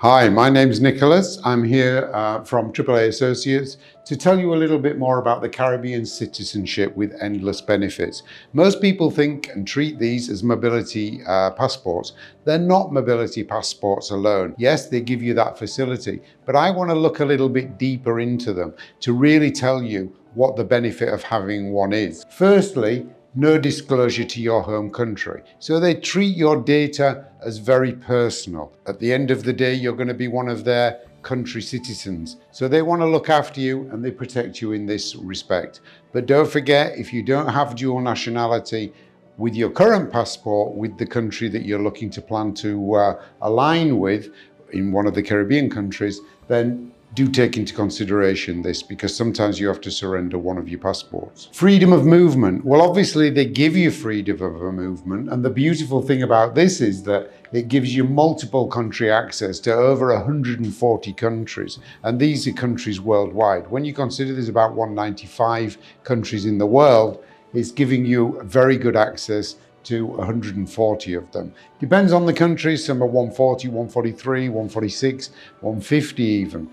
Hi, my name's Nicholas. I'm here from AAA Associates to tell you a little bit more about the Caribbean citizenship with endless benefits. Most people think and treat these as mobility passports. They're not mobility passports alone. Yes, they give you that facility, but I want to look a little bit deeper into them to really tell you what the benefit of having one is. Firstly, no disclosure to your home country. So they treat your data as very personal. At the end of the day, you're going to be one of their country citizens. So they want to look after you and they protect you in this respect. But don't forget, if you don't have dual nationality with your current passport with the country that you're looking to plan to align with in one of the Caribbean countries, then do take into consideration this, because sometimes you have to surrender one of your passports. Freedom of movement. Well, obviously they give you freedom of a movement, and the beautiful thing about this is that it gives you multiple country access to over 140 countries, and these are countries worldwide. When you consider there's about 195 countries in the world, it's giving you very good access to 140 of them. Depends on the country, some are 140, 143, 146, 150 even.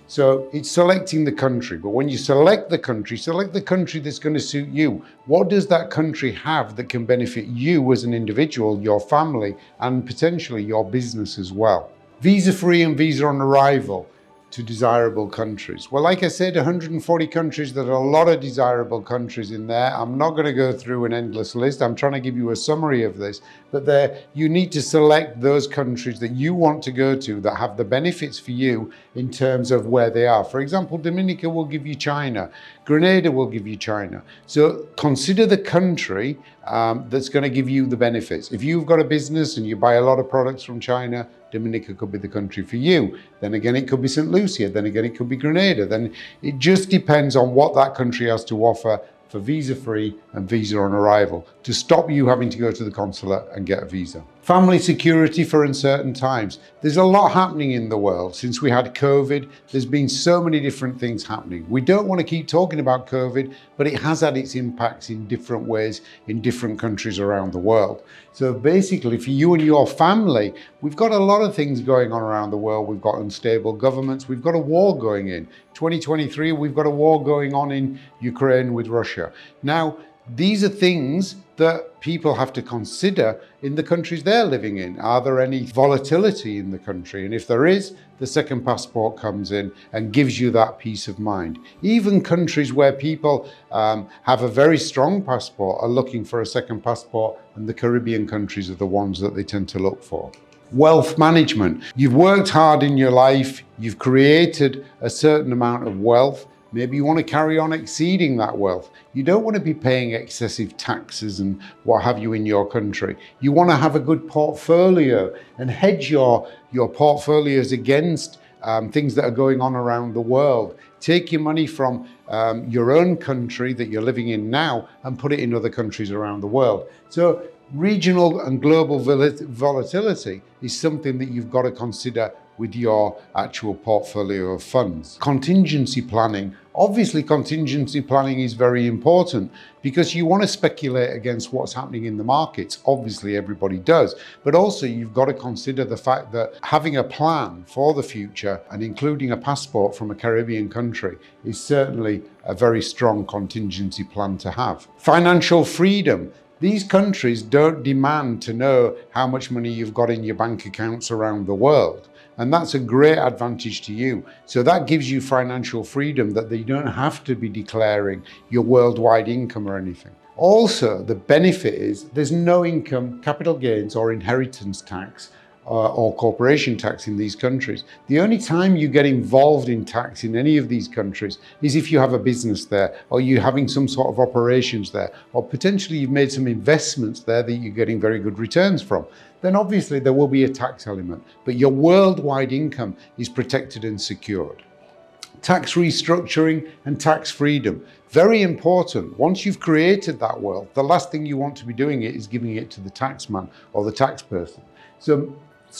So it's selecting the country, but when you select the country that's going to suit you. What does that country have that can benefit you as an individual, your family, and potentially your business as well? Visa-free and visa on arrival to desirable countries. Well, like I said, 140 countries, there are a lot of desirable countries in there. I'm not going to go through an endless list. I'm trying to give you a summary of this, but there you need to select those countries that you want to go to that have the benefits for you in terms of where they are. For example, Dominica will give you China. Grenada will give you China. So consider the country that's going to give you the benefits. If you've got a business and you buy a lot of products from China, Dominica could be the country for you. Then again, it could be St. Lucia. Then again, it could be Grenada. Then it just depends on what that country has to offer for visa-free and visa on arrival to stop you having to go to the consulate and get a visa. Family security for uncertain times. There's a lot happening in the world. Since we had COVID, there's been so many different things happening. We don't want to keep talking about COVID, but it has had its impacts in different ways in different countries around the world. So basically, for you and your family, we've got a lot of things going on around the world. We've got unstable governments. We've got a war going in. 2023, we've got a war going on in Ukraine with Russia. Now, these are things that people have to consider in the countries they're living in. Are there any volatility in the country? And if there is, the second passport comes in and gives you that peace of mind. Even countries where people have a very strong passport are looking for a second passport, and the Caribbean countries are the ones that they tend to look for. Wealth management. You've worked hard in your life, you've created a certain amount of wealth. Maybe you want to carry on exceeding that wealth. You don't want to be paying excessive taxes and what have you in your country. You want to have a good portfolio and hedge your portfolios against things that are going on around the world. Take your money from your own country that you're living in now and put it in other countries around the world. So regional and global volatility is something that you've got to consider with your actual portfolio of funds. Contingency planning. Obviously, contingency planning is very important because you want to speculate against what's happening in the markets. Obviously, everybody does. But also, you've got to consider the fact that having a plan for the future and including a passport from a Caribbean country is certainly a very strong contingency plan to have. Financial freedom. These countries don't demand to know how much money you've got in your bank accounts around the world. And that's a great advantage to you. So that gives you financial freedom that you don't have to be declaring your worldwide income or anything. Also, the benefit is there's no income, capital gains or inheritance tax or corporation tax in these countries. The only time you get involved in tax in any of these countries is if you have a business there, or you're having some sort of operations there, or potentially you've made some investments there that you're getting very good returns from. Then obviously there will be a tax element, but your worldwide income is protected and secured. Tax restructuring and tax freedom. Very important. Once you've created that wealth, the last thing you want to be doing is giving it to the taxman or the tax person. So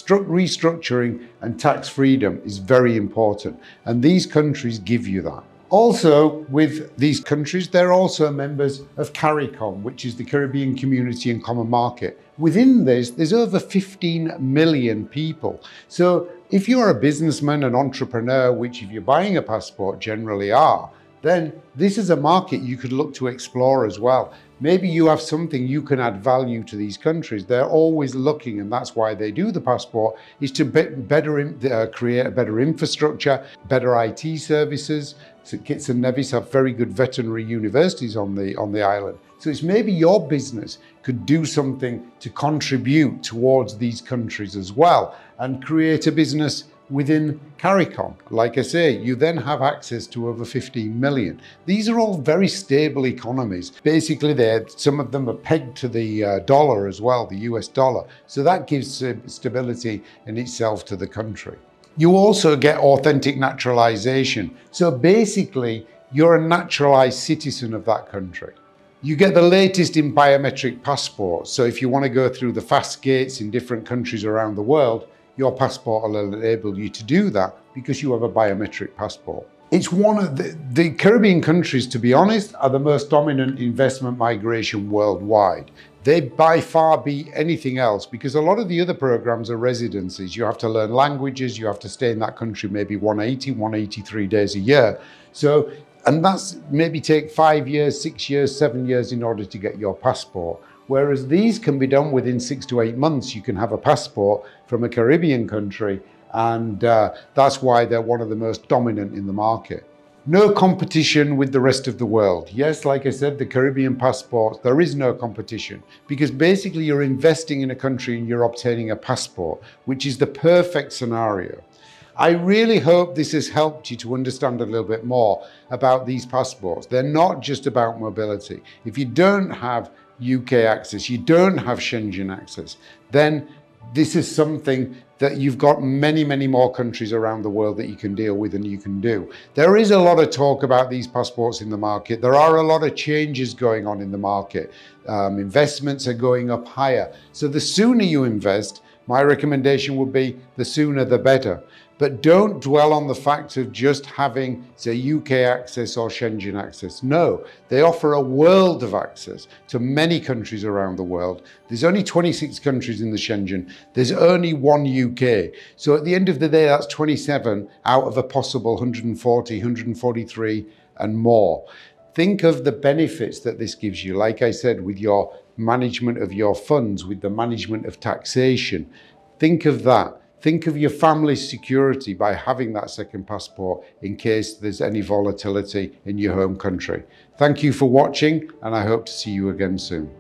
restructuring and tax freedom is very important, and these countries give you that. Also, with these countries, they're also members of CARICOM, which is the Caribbean Community and Common Market. Within this, there's over 15 million people. So if you're a businessman, an entrepreneur, which if you're buying a passport generally are, then this is a market you could look to explore as well. Maybe you have something you can add value to these countries. They're always looking, and that's why they do the passport, is to create a better infrastructure, better IT services. So Kitts and Nevis have very good veterinary universities on the island. So it's maybe your business could do something to contribute towards these countries as well and create a business within CARICOM. Like I say, you then have access to over 15 million. These are all very stable economies. Basically, some of them are pegged to the dollar as well, the US dollar. So that gives stability in itself to the country. You also get authentic naturalization. So basically, you're a naturalized citizen of that country. You get the latest in biometric passports. So if you want to go through the fast gates in different countries around the world, your passport will enable you to do that because you have a biometric passport. It's one of the Caribbean countries, to be honest, are the most dominant investment migration worldwide. They by far beat anything else because a lot of the other programs are residencies. You have to learn languages, you have to stay in that country maybe 183 days a year. And that's maybe take 5 years, 6 years, 7 years in order to get your passport. Whereas these can be done within 6 to 8 months. You can have a passport from a Caribbean country, and that's why they're one of the most dominant in the market. No competition with the rest of the world. Yes, like I said, the Caribbean passports, there is no competition because basically you're investing in a country and you're obtaining a passport, which is the perfect scenario. I really hope this has helped you to understand a little bit more about these passports. They're not just about mobility. If you don't have UK access, you don't have Schengen access, then this is something that you've got many, many more countries around the world that you can deal with and you can do. There is a lot of talk about these passports in the market. There are a lot of changes going on in the market. Investments are going up higher. So the sooner you invest, my recommendation would be the sooner the better. But don't dwell on the fact of just having, say, UK access or Schengen access. No, they offer a world of access to many countries around the world. There's only 26 countries in the Schengen. There's only one UK. So at the end of the day, that's 27 out of a possible 140, 143 and more. Think of the benefits that this gives you. Like I said, with your management of your funds, with the management of taxation. Think of that. Think of your family's security by having that second passport in case there's any volatility in your home country. Thank you for watching, and I hope to see you again soon.